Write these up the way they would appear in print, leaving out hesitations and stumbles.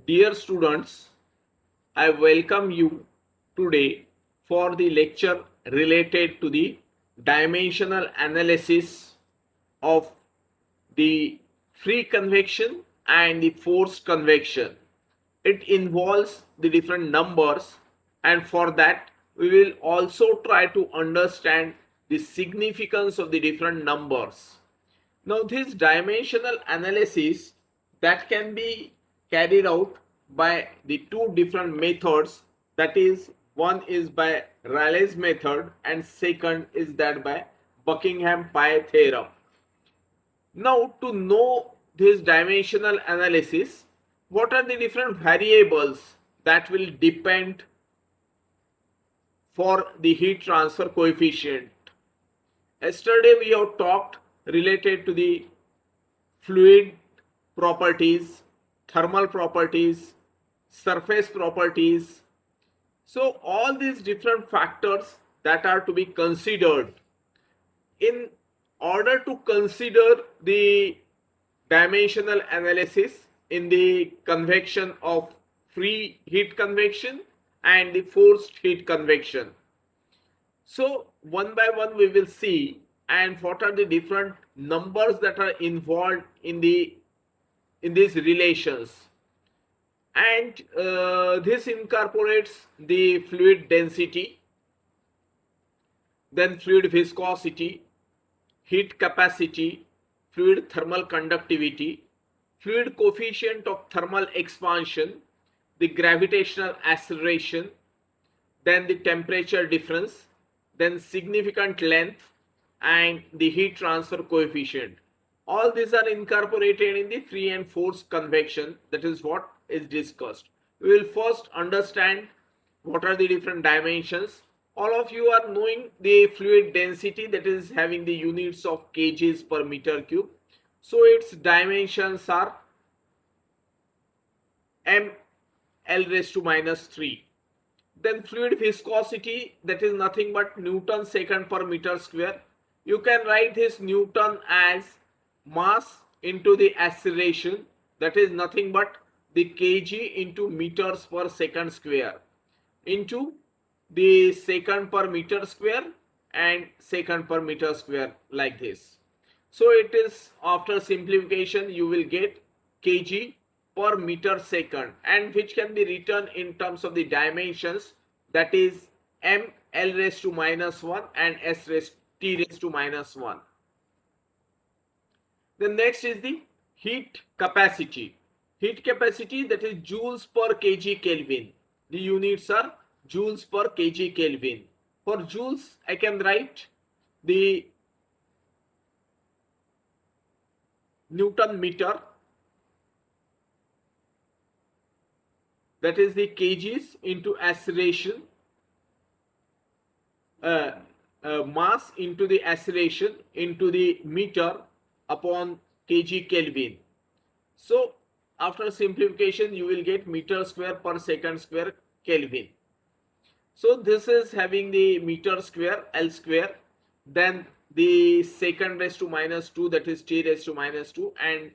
Dear students, I welcome you today for the lecture related to the dimensional analysis of the free convection and the forced convection. It involves the different numbers, and for that we will also try to understand the significance of the different numbers. Now, this dimensional analysis that can be carried out by the two different methods, that is, one is by Rayleigh's method and second is that by Buckingham Pi theorem. Now, to know this dimensional analysis, what are the different variables that will depend for the heat transfer coefficient? Yesterday we have talked related to the fluid properties, thermal properties, surface properties. So all these different factors that are to be considered in order to consider the dimensional analysis in the convection of free heat convection and the forced heat convection. So one by one we will see and what are the different numbers that are involved in these relations, and this incorporates the fluid density, then fluid viscosity, heat capacity, fluid thermal conductivity, fluid coefficient of thermal expansion, the gravitational acceleration, then the temperature difference, then significant length, and the heat transfer coefficient. All these are incorporated in the free and forced convection. That is what is discussed. We will first understand what are the different dimensions. All of you are knowing the fluid density, that is having the units of kgs per meter cube. So its dimensions are ml raised to minus 3. Then fluid viscosity, that is nothing but Newton second per meter square. You can write this Newton as mass into the acceleration, that is nothing but the kg into meters per second square into the second per meter square and second per meter square, like this. So it is, after simplification you will get kg per meter second, and which can be written in terms of the dimensions, that is m l raised to minus 1 and s raised t raised to minus 1. The next is the heat capacity. Heat capacity, that is joules per kg Kelvin. The units are joules per kg Kelvin. For joules, I can write the Newton meter, that is the kgs into acceleration, mass into the acceleration into the meter upon kg Kelvin. So after simplification you will get meter square per second square Kelvin. So this is having the meter square L square, then the second raised to minus 2, that is T raised to minus 2, and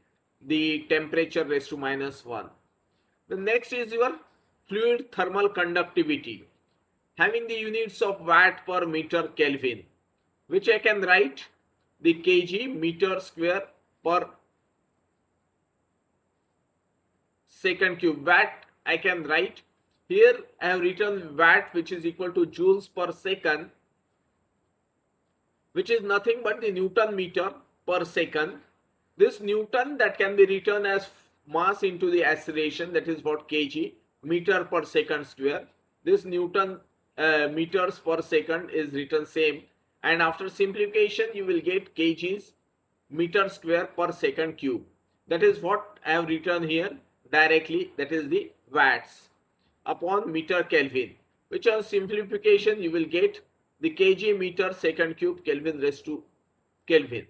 the temperature raised to minus 1. The next is your fluid thermal conductivity, having the units of watt per meter Kelvin, which I can write the kg meter square per second cube. Watt I can write here, I have written watt, which is equal to joules per second, which is nothing but the Newton meter per second. This Newton that can be written as mass into the acceleration, that is what kg meter per second square. This Newton meters per second is written same, and after simplification you will get kgs meter square per second cube. That is what I have written here directly, that is the watts upon meter Kelvin, which on simplification you will get the kg meter second cube Kelvin raised to Kelvin.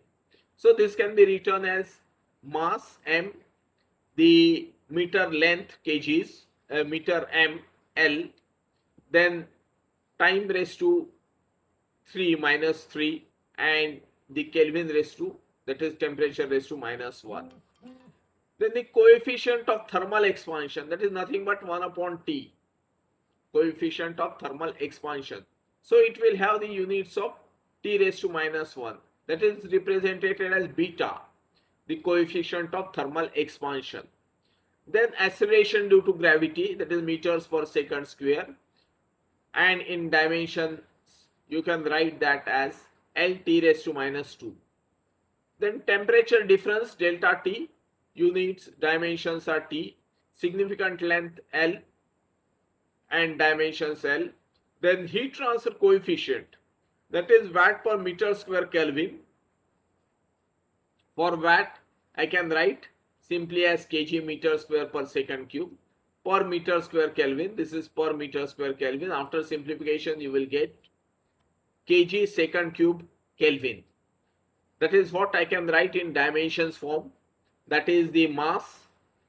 So this can be written as mass m, the meter length kgs, meter m L, then time raised to 3 minus 3, and the Kelvin raised to, that is temperature raised to minus 1. Then the coefficient of thermal expansion, that is nothing but 1 upon T, coefficient of thermal expansion. So it will have the units of T raised to minus 1, that is represented as beta, the coefficient of thermal expansion. Then acceleration due to gravity, that is meters per second square, and in dimensions you can write that as LT raised to minus 2. Then temperature difference delta T, units dimensions are T, significant length L and dimensions L. Then heat transfer coefficient, that is watt per meter square Kelvin. For watt I can write simply as kg meter square per second cube. Per meter square Kelvin, this is per meter square Kelvin. After simplification you will get kg second cube Kelvin. That is what I can write in dimensions form, that is the mass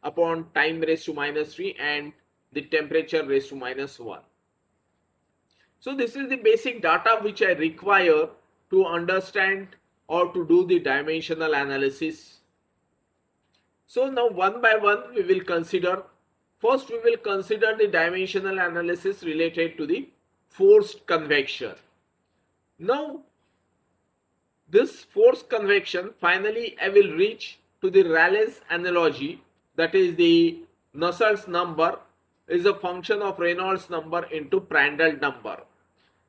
upon time raised to minus 3 and the temperature raised to minus 1. So this is the basic data which I require to understand or to do the dimensional analysis. So now one by one we will consider. First we will consider the dimensional analysis related to the forced convection. Now this forced convection, finally I will reach to the Rayleigh's analogy, that is the Nusselt's number is a function of Reynolds number into Prandtl number.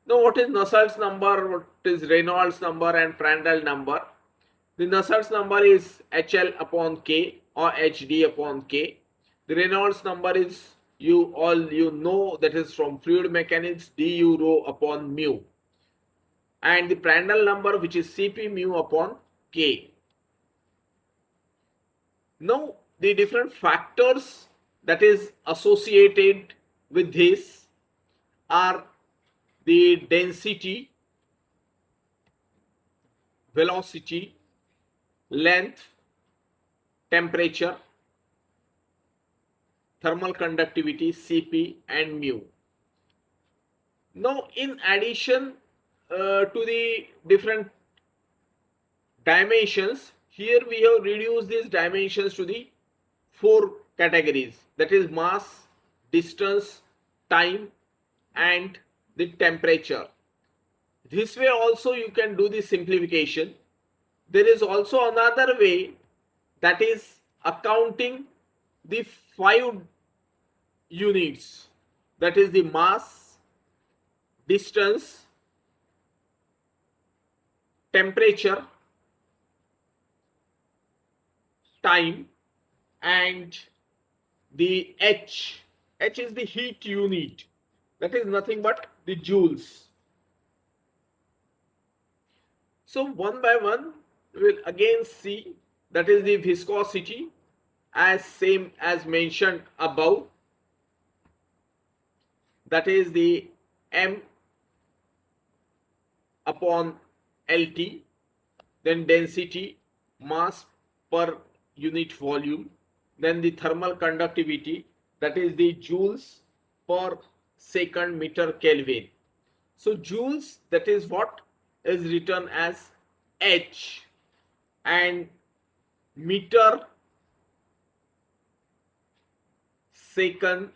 Now what is Nusselt's number, what is Reynolds number and Prandtl number? The Nusselt's number is HL upon K or HD upon K. The Reynolds number is you know that is from fluid mechanics, du rho upon mu. And the Prandtl number which is Cp mu upon K. Now the different factors that is associated with this are the density, velocity, length, temperature, thermal conductivity Cp and mu. Now in addition to the different dimensions, here we have reduced these dimensions to the 4 categories, that is mass, distance, time and the temperature. This way also you can do the simplification. There is also another way, that is accounting the 5 units, that is the mass, distance, temperature, time and the H. H is the heat unit, that is nothing but the joules. So one by one we will again see, that is the viscosity as same as mentioned above, that is the M upon LT, then density, mass per unit volume, then the thermal conductivity, that is the joules per second meter Kelvin. So joules, that is what is written as H, and meter second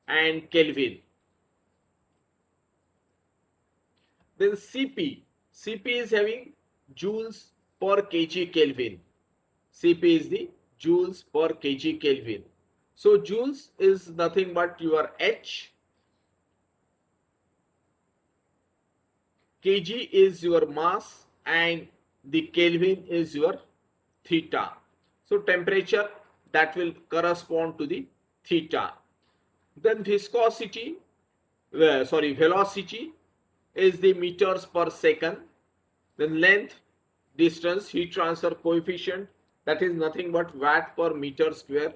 and Kelvin. Then Cp is having joules per kg Kelvin. Cp is the joules per kg Kelvin. So joules is nothing but your H, kg is your mass and the Kelvin is your theta. So temperature, that will correspond to the theta. Then velocity is the meters per second. Then length, distance, heat transfer coefficient, that is nothing but watt per meter square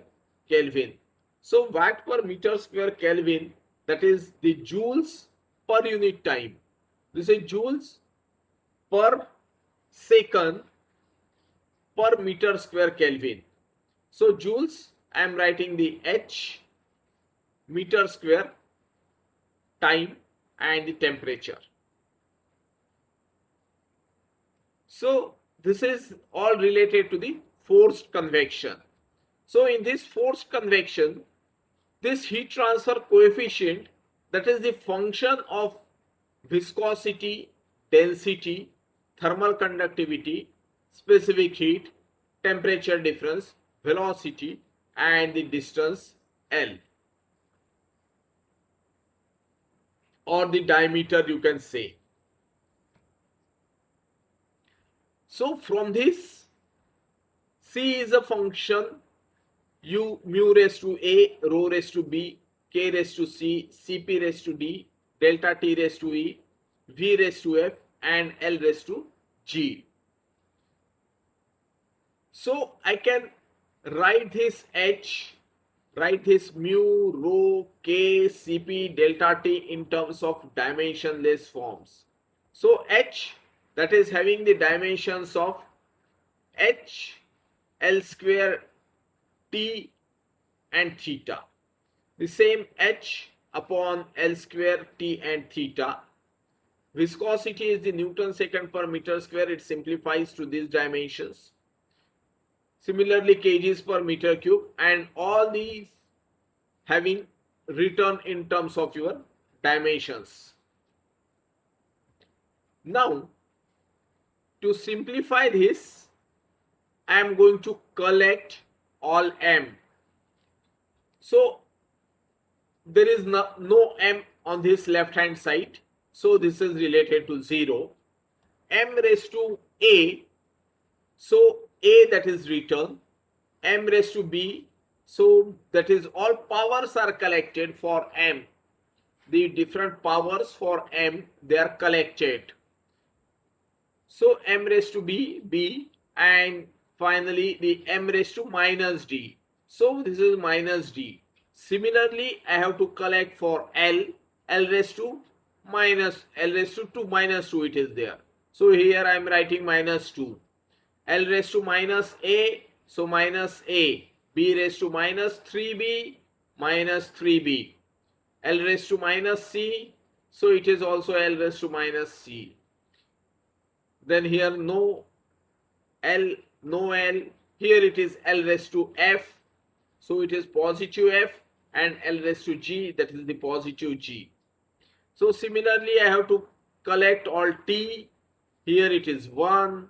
Kelvin. So watt per meter square Kelvin, that is the joules per unit time. This is joules per second per meter square Kelvin. So joules, I am writing the H, meter square, time and the temperature. So this is all related to the forced convection. So in this forced convection, this heat transfer coefficient, that is the function of viscosity, density, thermal conductivity, specific heat, temperature difference, velocity, and the distance L, or the diameter you can say. So from this, C is a function u mu raised to a, rho raised to b, k raised to c, cp raised to d, delta t raised to e, v raised to f, and l raised to g. So I can write this h, write this mu, rho, k, cp, delta t in terms of dimensionless forms. So h, that is having the dimensions of h, l square, t, and theta. The same h upon l square, t, and theta. Viscosity is the Newton second per meter square. It simplifies to these dimensions. Similarly, kgs per meter cube, and all these having written in terms of your dimensions. Now, to simplify this, I am going to collect all m. So there is no m on this left hand side, so this is related to 0. M raised to a, so a, that is written, m raised to b, so that is all powers are collected for m. The different powers for m, they are collected. So m raised to b, and finally the m raised to minus d. So this is minus d. Similarly, I have to collect for L raised to L raised to 2 minus 2 it is there. So here I am writing minus 2. L raised to minus a, so minus a. B raised to minus 3b, minus 3b. L raised to minus c, so it is also L raised to minus c. Then here no L, no L. Here it is L raised to f, so it is positive f, and L raised to g, that is the positive g. So similarly, I have to collect all t. Here it is 1.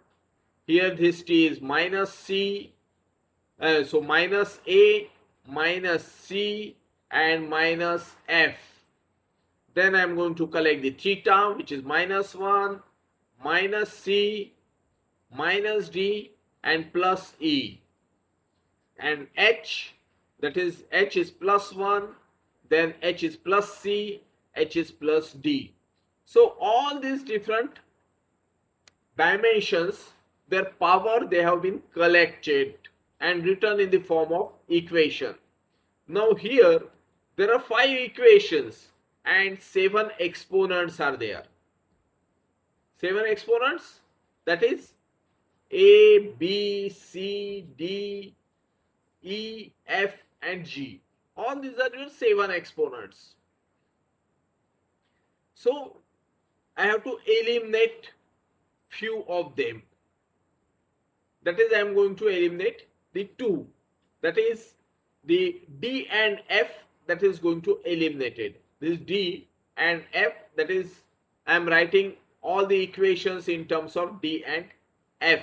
Here this t is minus c. So minus a, minus c, and minus f. Then I am going to collect the theta, which is minus 1, minus c, minus d, and plus e. And h, that is h is plus 1, then h is plus c, h is plus d. So all these different dimensions, their power, they have been collected and written in the form of equation. Now here there are 5 equations and 7 exponents are there. 7 exponents, that is a, b, c, d, e, f, and g. All these are your 7 exponents. So I have to eliminate few of them. That is, I am going to eliminate the 2. That is the d and f, that is going to eliminate it. This d and f, that is, I am writing all the equations in terms of d and f.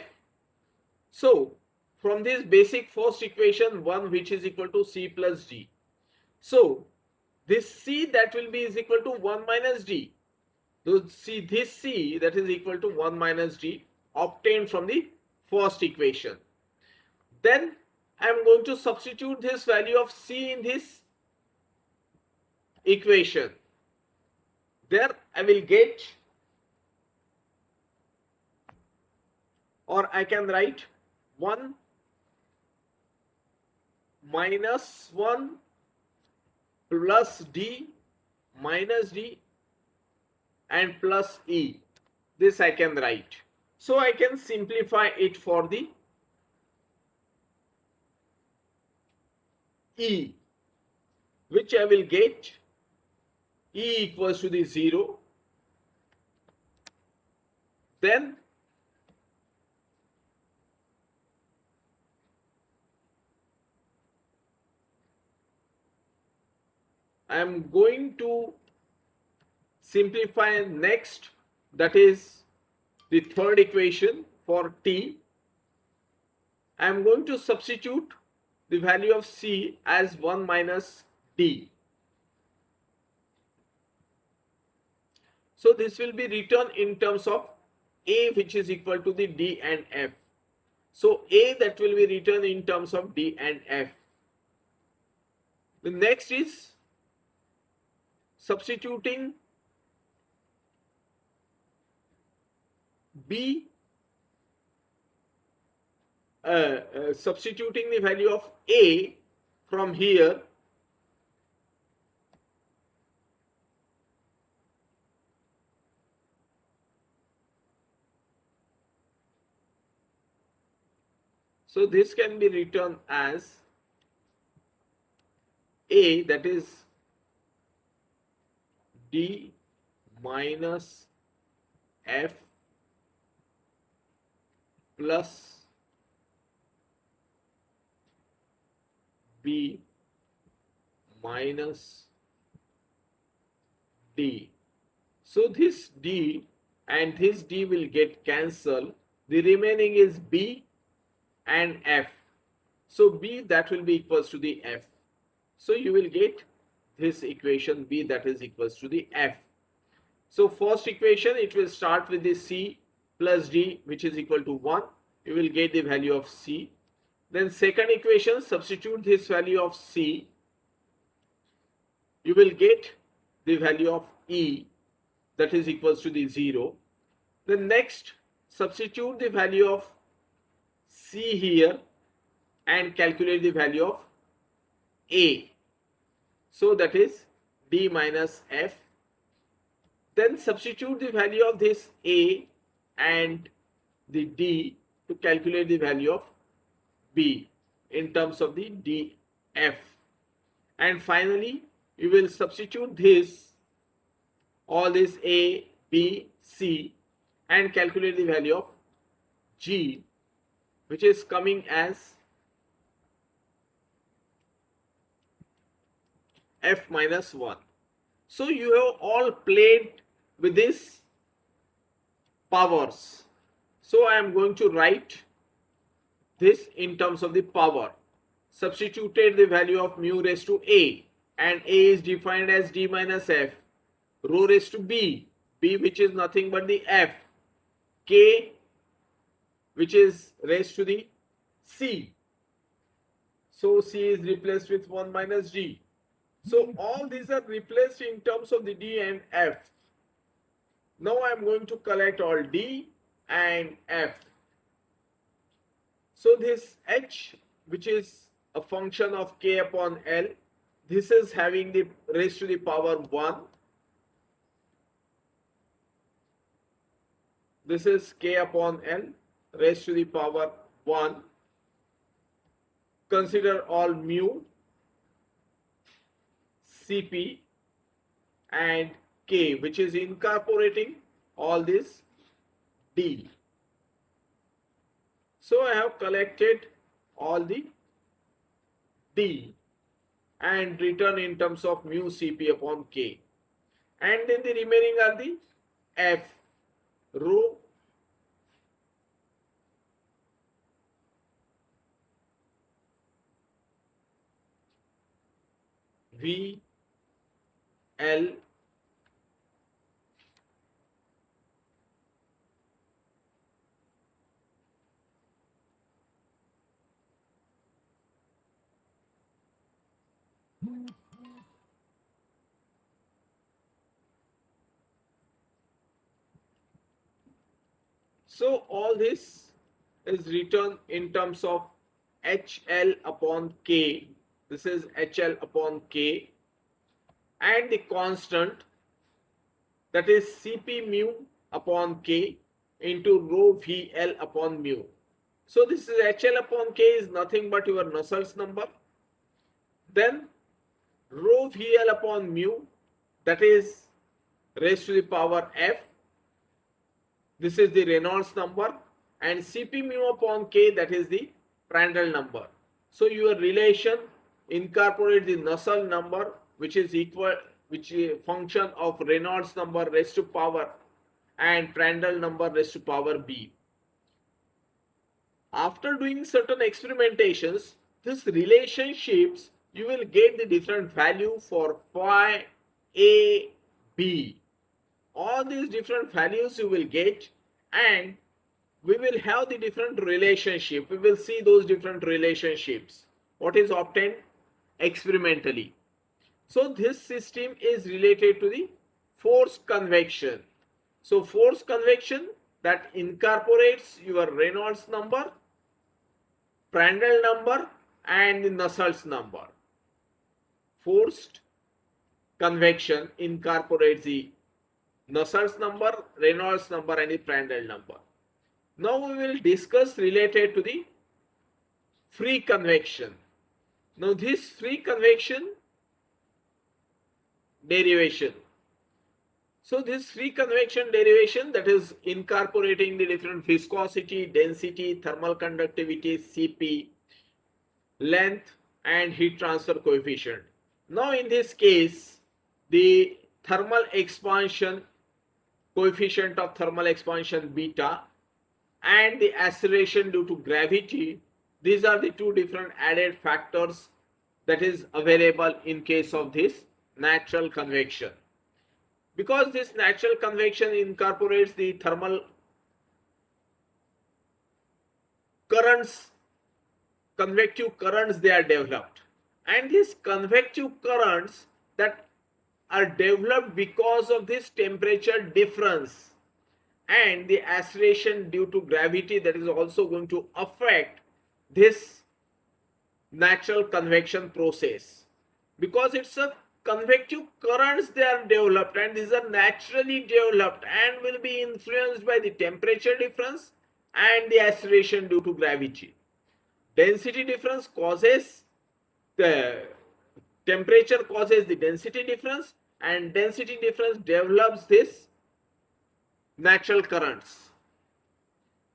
So from this basic first equation, 1 which is equal to c plus d. So this c, that will be is equal to 1 minus d. So see, this c, that is equal to 1 minus d, obtained from the first equation. Then I am going to substitute this value of c in this equation. There I will get, or I can write 1 minus 1 plus d minus d and plus e. This I can write. So I can simplify it for the e, which I will get e equals to the 0. Then I am going to simplify next, that is the third equation for t. I am going to substitute the value of c as 1 minus d. So this will be written in terms of a, which is equal to the d and f. So a, that will be written in terms of d and f. The next is substituting b, substituting the value of a from here. So this can be written as a, that is d minus f plus b minus d. So this d and this d will get cancelled. The remaining is b and f. So b, that will be equals to the f. So you will get this equation b, that is equals to the f. So first equation, it will start with the c plus d, which is equal to 1. You will get the value of c. Then second equation, substitute this value of c. You will get the value of e, that is equals to the 0. Then next, substitute the value of c here and calculate the value of a. So that is d minus f. Then substitute the value of this a and the d to calculate the value of b in terms of the df. And finally, you will substitute this, all this a, b, c, and calculate the value of g, which is coming as f minus 1. So you have all played with these powers. So I am going to write this in terms of the power. Substituted the value of mu raised to a, and a is defined as d minus f, rho raised to b, b which is nothing but the f, k which is raised to the c. So c is replaced with 1 minus d. So all these are replaced in terms of the d and f. Now I am going to collect all d and f. So this h, which is a function of k upon l, this is having the raised to the power 1. This is k upon l raised to the power 1. Consider all mu, Cp and k, which is incorporating all this d. So I have collected all the d and written in terms of mu Cp upon k. And then the remaining are the f, rho, v, l, so all this is written in terms of HL upon K. This is HL upon K, and the constant, that is Cp mu upon K into rho VL upon mu. So this is HL upon K is nothing but your Nusselt's number. Then rho VL upon mu, that is raised to the power f. This is the Reynolds number, and Cp mu upon K, that is the Prandtl number. So your relation incorporate the Nusselt number which is equal, which is function of Reynolds number raised to power and Prandtl number raised to power b. After doing certain experimentations, these relationships, you will get the different value for phi a b. All these different values you will get, and we will have the different relationship. We will see those different relationships. What is obtained experimentally. So this system is related to the force convection. So force convection that incorporates your Reynolds number, Prandtl number and the Nusselt's number. Forced convection incorporates the Nusselt's number, Reynolds number and the Prandtl number. Now we will discuss related to the free convection. Now this free convection derivation. So this free convection derivation, that is incorporating the different viscosity, density, thermal conductivity, Cp, length and heat transfer coefficient. Now in this case, the thermal expansion coefficient of thermal expansion beta and the acceleration due to gravity, these are the two different added factors that is available in case of this natural convection. Because this natural convection incorporates the thermal currents, convective currents they are developed, and these convective currents that are developed because of this temperature difference and the acceleration due to gravity, that is also going to affect this natural convection process, because it's a convective currents they are developed and these are naturally developed and will be influenced by the temperature difference and the acceleration due to gravity. Density difference causes the temperature causes the density difference, and density difference develops this natural currents.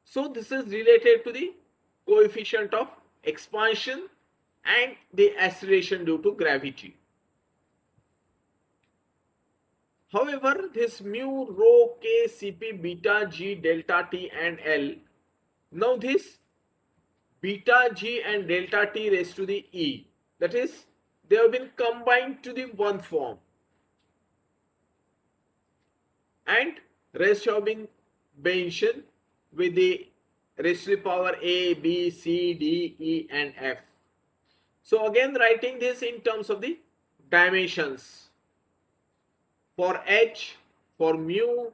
So this is related to the coefficient of expansion and the acceleration due to gravity. However, this mu, rho, k, Cp, beta, g, delta t and L, now this beta, g and delta t raised to the e, that is, they have been combined to the one form and rest have been mentioned with the raised to the power a, b, c, d, e and f. So again writing this in terms of the dimensions. For h, for mu,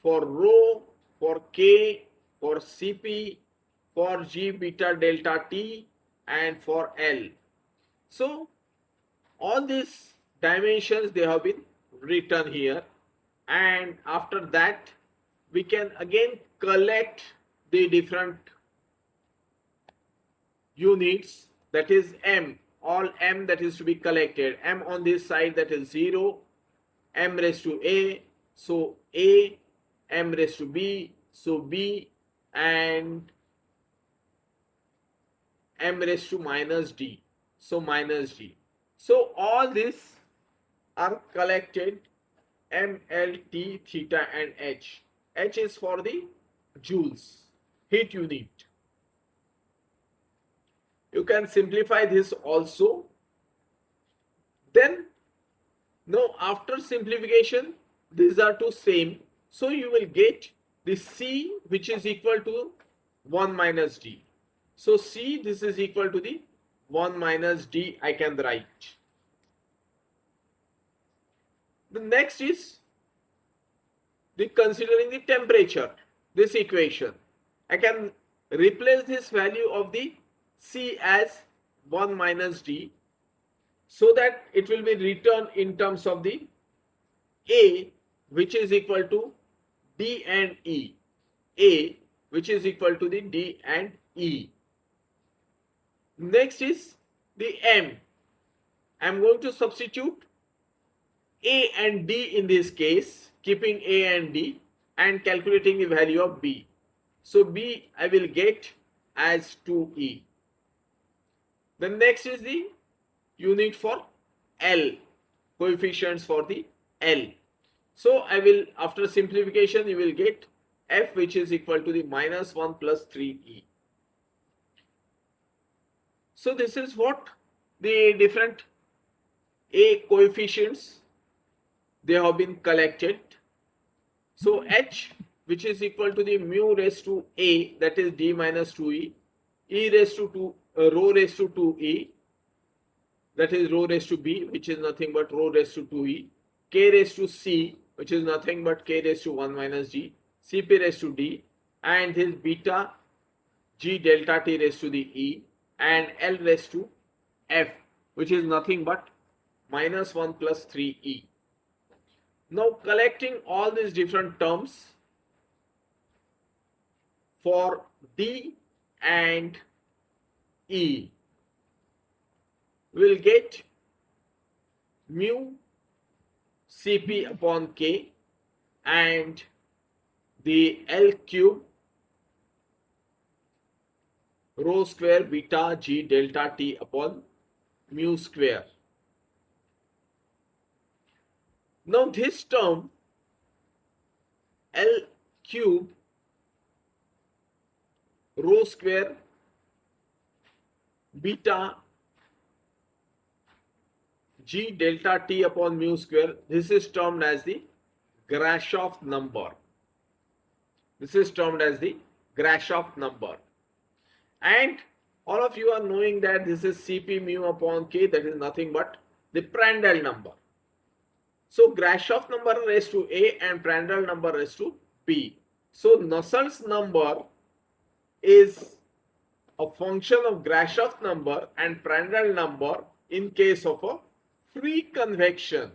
for rho, for k, for Cp, for g beta delta t and for L. So all these dimensions they have been written here, and after that we can again collect the different units, that is m, all m that is to be collected, m on this side that is 0, m raised to a, so a, m raised to b, so b, and m raised to minus d, so minus d. So all these are collected, m, l, t, theta and h. H is for the joules, heat unit. You can simplify this also. Then now after simplification, these are two same. So you will get the C, which is equal to 1 minus D. So C, this is equal to the 1 minus D I can write. The next is the considering the temperature, this equation. I can replace this value of the C as 1 minus D, so that it will be written in terms of the A, which is equal to D and E. A, which is equal to the D and E. Next is the M. I am going to substitute A and D in this case, keeping A and D and calculating the value of B. So B I will get as 2E. The next is the unit for L. coefficients for the L. So I will, after simplification, you will get F, which is equal to the minus 1 plus 3E. So this is what the different A coefficients they have been collected. So H, which is equal to the mu raised to A, that is D minus 2E, E raised to 2, rho raised to 2E, that is rho raised to B, which is nothing but rho raised to 2E, K raised to C, which is nothing but K raised to 1 minus G, Cp raised to D, and his beta G delta T raised to the E, and L raised to F, which is nothing but minus 1 plus 3E. Now collecting all these different terms for D and E, will get mu Cp upon K and the L cube rho square beta G delta T upon mu square. Now this term L cube rho square beta G delta T upon mu square, this is termed as the Grashof number. This is termed as the Grashof number. And all of you are knowing that this is Cp mu upon K, that is nothing but the Prandtl number. So Grashof number raised to A and Prandtl number raised to B. So Nusselt's number is a function of Grashof number and Prandtl number in case of a free convection.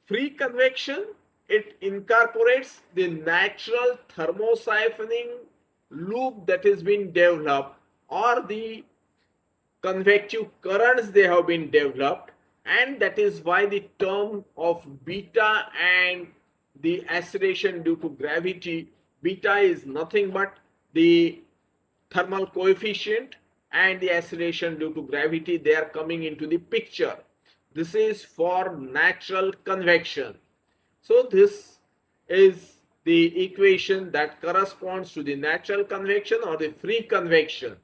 Free convection, it incorporates the natural thermosiphoning loop that has been developed, or the convective currents they have been developed, and that is why the term of beta and the acceleration due to gravity, beta is nothing but the thermal coefficient and the acceleration due to gravity, they are coming into the picture. This is for natural convection. So this is the equation that corresponds to the natural convection or the free convection,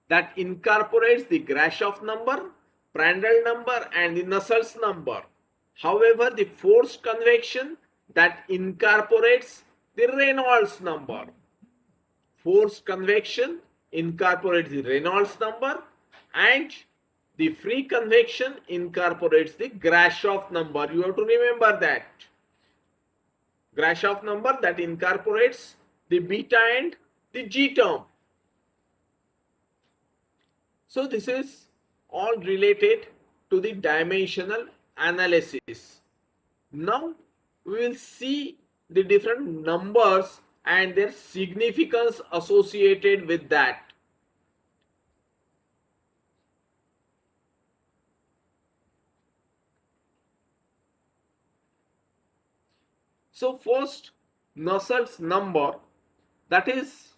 that incorporates the Grashof number, Prandtl number and the Nusselt's number. However, the forced convection, that incorporates the Reynolds number. Forced convection incorporates the Reynolds number, and the free convection incorporates the Grashof number. You have to remember that. Grashof number that incorporates the beta and the G term. So this is all related to the dimensional analysis. Now we will see the different numbers and their significance associated with that. So first, Nusselt's number, that is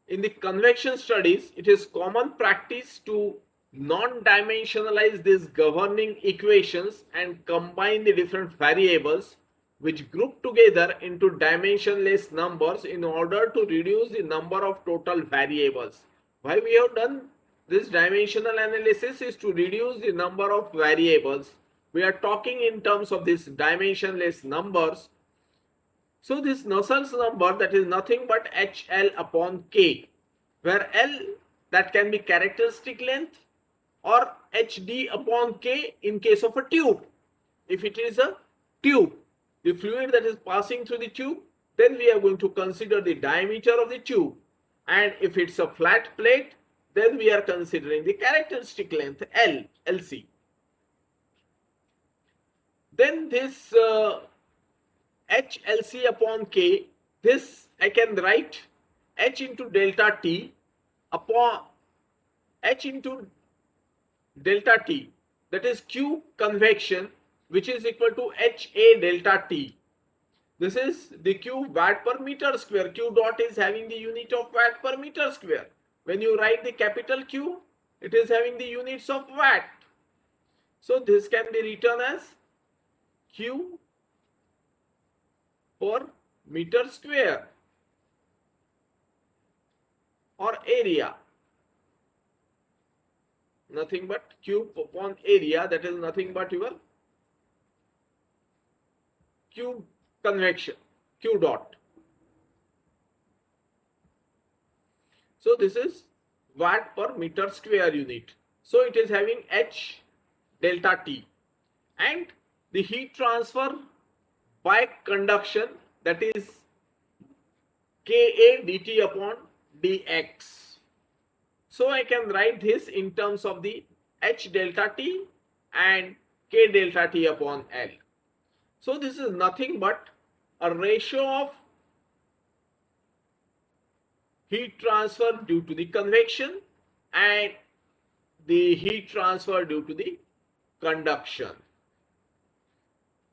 in the convection studies, it is common practice to non-dimensionalize these governing equations and combine the different variables which group together into dimensionless numbers in order to reduce the number of total variables. Why we have done this dimensional analysis is to reduce the number of variables. We are talking in terms of these dimensionless numbers. So this Nusselt's number, that is nothing but HL upon K, where L, that can be characteristic length, or HD upon K in case of a tube. If it is a tube, the fluid that is passing through the tube, then we are going to consider the diameter of the tube. And if it's a flat plate, then we are considering the characteristic length L, LC. Then this HLC upon K, this I can write H into delta T upon H into delta T, that is Q convection, which is equal to HA delta T. This is the Q watt per meter square. Q dot is having the unit of watt per meter square. When you write the capital Q, it is having the units of watt. So this can be written as Q per meter square or area. Nothing but Q upon area, that is nothing but your Q convection, Q dot. So this is watt per meter square unit. So it is having H delta T, and the heat transfer by conduction, that is Ka dt upon dx. So I can write this in terms of the H delta T and K delta T upon L. So this is nothing but a ratio of heat transfer due to the convection and the heat transfer due to the conduction.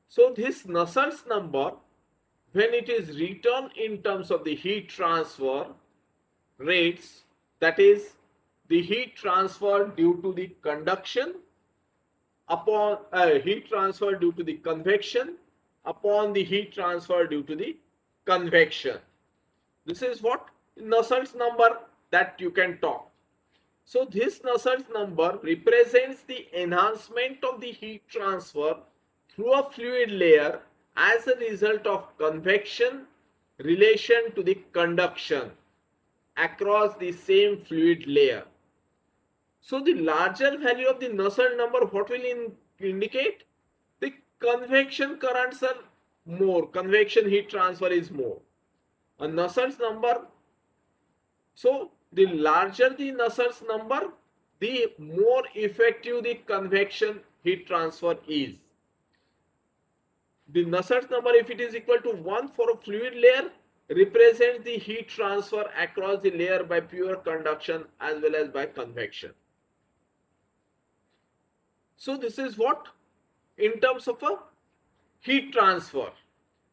So this Nusselt's number, when it is written in terms of the heat transfer rates, that is the heat transfer due to the conduction upon heat transfer due to the convection upon the heat transfer due to the convection. This is what Nusselt's number that you can talk. So this Nusselt's number represents the enhancement of the heat transfer through a fluid layer as a result of convection relation to the conduction across the same fluid layer. So the larger value of the Nusselt number, what will indicate? The convection currents are more, convection heat transfer is more. A Nusselt's number, so the larger the Nusselt's number, the more effective the convection heat transfer is. The Nusselt's number, if it is equal to 1 for a fluid layer, represents the heat transfer across the layer by pure conduction as well as by convection. So this is what in terms of a heat transfer.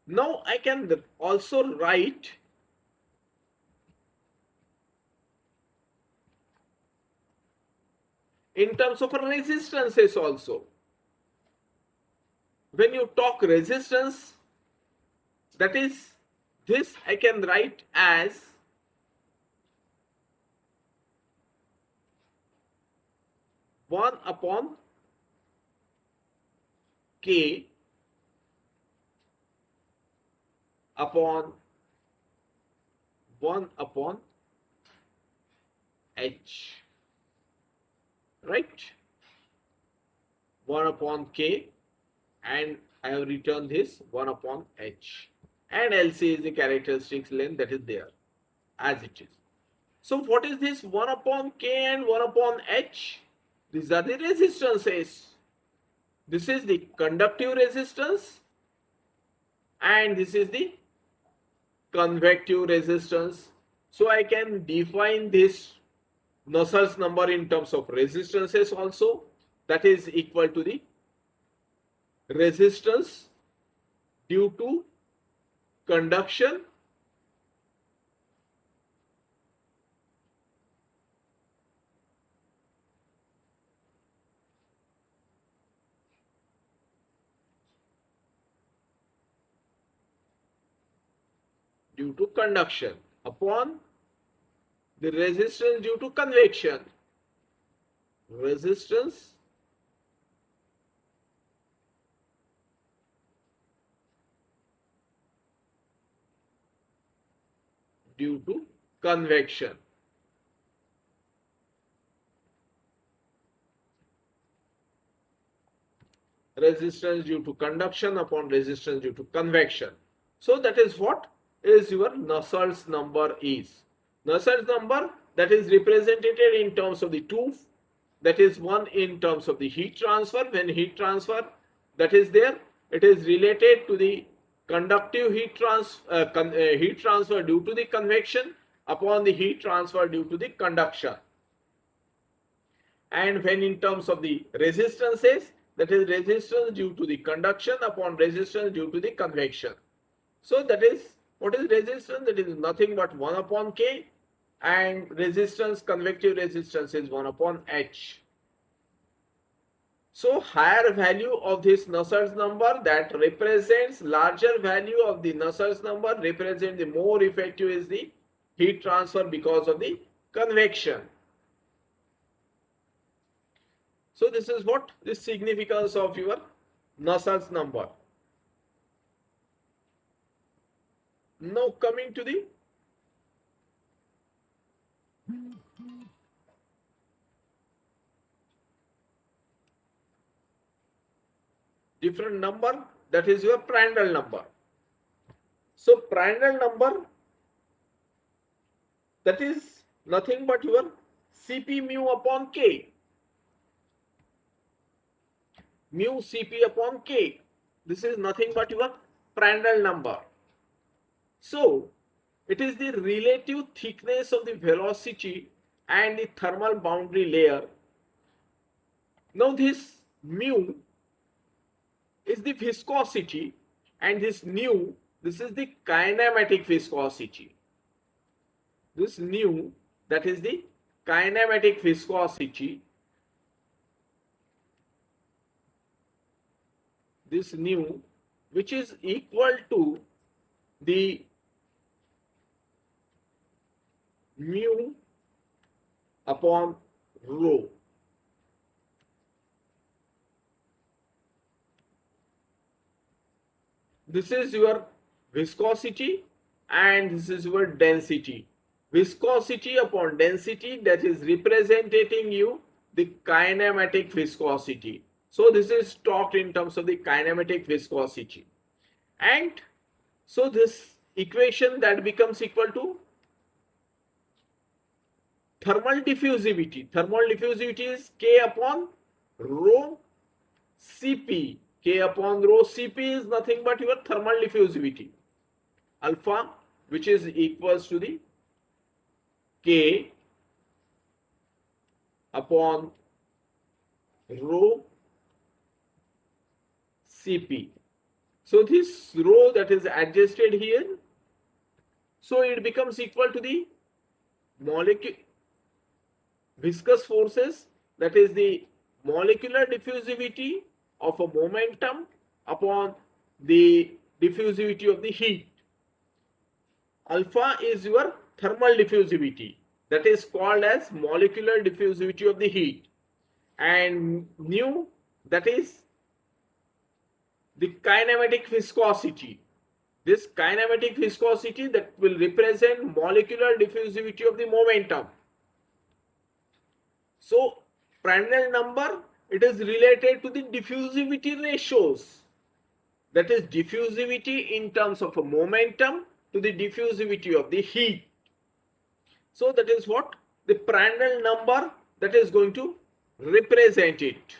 Now I can also write in terms of resistances also. When you talk resistance, that is, this I can write as one upon K upon 1 upon H, right? 1 upon K, and I have written this 1 upon H, and LC is the characteristic length that is there as it is. So what is this 1 upon K and 1 upon H? These are the resistances. This is the conductive resistance and this is the convective resistance. So I can define this Nusselt's number in terms of resistances also, that is equal to the resistance due to conduction due to conduction upon the resistance due to convection. Resistance due to convection. Resistance due to conduction upon resistance due to convection. So that is what is your Nusselt's number is. Nusselt's number, that is represented in terms of the two, that is one in terms of the heat transfer. When heat transfer that is there, it is related to the conductive heat transfer due to the convection upon the heat transfer due to the conduction. And when in terms of the resistances, that is resistance due to the conduction upon resistance due to the convection. So that is, what is resistance? That is nothing but 1 upon K, and resistance, convective resistance, is 1 upon H. So higher value of this Nusselt's number, that represents larger value of the Nusselt's number, represent the more effective is the heat transfer because of the convection. So this is what the significance of your Nusselt's number. Now coming to the different number, that is your Prandtl number. So Prandtl number, that is nothing but your Cp mu upon K. Mu Cp upon K. This is nothing but your Prandtl number. So it is the relative thickness of the velocity and the thermal boundary layer. Now this mu is the viscosity, and this nu, this is the kinematic viscosity. This nu, that is the kinematic viscosity. This nu, which is equal to the mu upon rho. This is your viscosity and this is your density. Viscosity upon density, that is representing you the kinematic viscosity. So this is talked in terms of the kinematic viscosity. And so this equation that becomes equal to thermal diffusivity. Thermal diffusivity is K upon rho Cp. K upon rho Cp is nothing but your thermal diffusivity. Alpha, which is equals to the K upon rho Cp. So this rho that is adjusted here, so it becomes equal to the molecule viscous forces, that is the molecular diffusivity of a momentum upon the diffusivity of the heat. Alpha is your thermal diffusivity, that is called as molecular diffusivity of the heat, and nu, that is the kinematic viscosity. This kinematic viscosity that will represent molecular diffusivity of the momentum. So Prandtl number, it is related to the diffusivity ratios, that is diffusivity in terms of a momentum to the diffusivity of the heat. So that is what the Prandtl number that is going to represent it.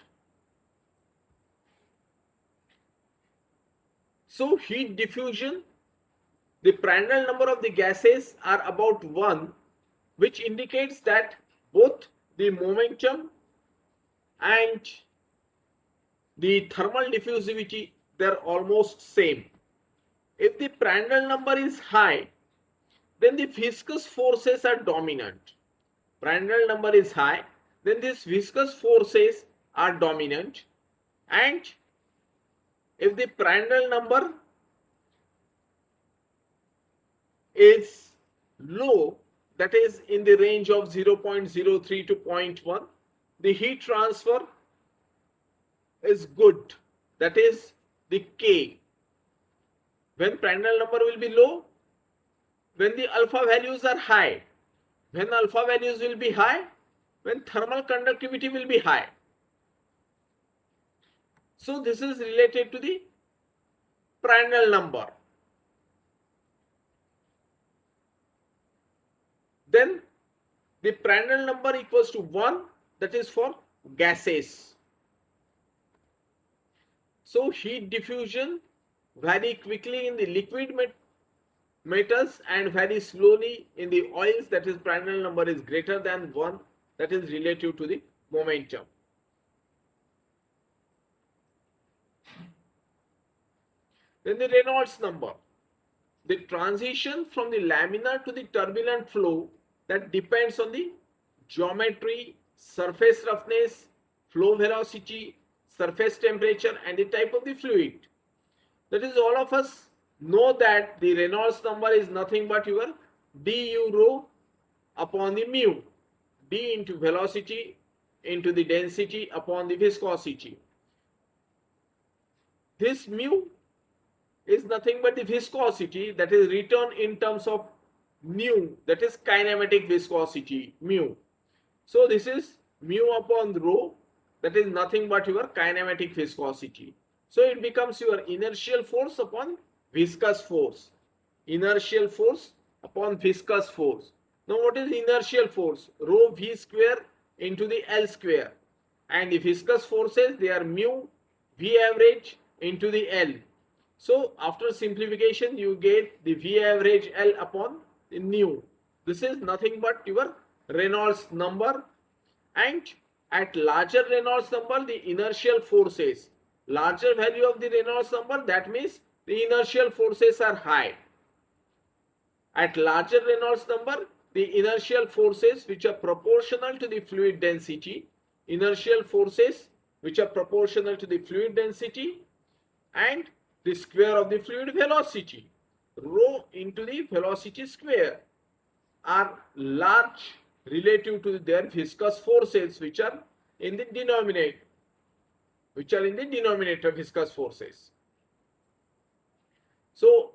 So heat diffusion, the Prandtl number of the gases are about 1, which indicates that both the momentum and the thermal diffusivity, they are almost same. If the Prandtl number is high, then the viscous forces are dominant. Prandtl number is high, then these viscous forces are dominant, and if the Prandtl number is low, that is in the range of 0.03 to 0.1, the heat transfer is good, that is the K. When Prandtl number will be low, when the alpha values are high. When alpha values will be high, when thermal conductivity will be high. So this is related to the Prandtl number. Then the Prandtl number equals to 1, that is for gases. So heat diffusion very quickly in the liquid metals and very slowly in the oils, that is Prandtl number is greater than 1, that is relative to the momentum. Then the Reynolds number. the transition from the laminar to the turbulent flow, that depends on the geometry, surface roughness, flow velocity, surface temperature, and the type of the fluid. That is, all of us know that the Reynolds number is nothing but your du rho upon the mu. D into velocity into the density upon the viscosity. This mu is nothing but the viscosity, that is written in terms of nu, that is kinematic viscosity, mu. So this is mu upon rho, that is nothing but your kinematic viscosity. So it becomes your inertial force upon viscous force. Inertial force upon viscous force. Now what is inertial force? Rho v square into the L square. And the viscous forces, they are mu v average into the L. So after simplification, you get the V average L upon the nu. This is nothing but your Reynolds number. And at larger Reynolds number, the inertial forces, larger value of the Reynolds number, that means the inertial forces are high. At larger Reynolds number, the inertial forces which are proportional to the fluid density, inertial forces which are proportional to the fluid density, and the square of the fluid velocity, rho into the velocity square, are large relative to their viscous forces which are in the denominator, viscous forces. So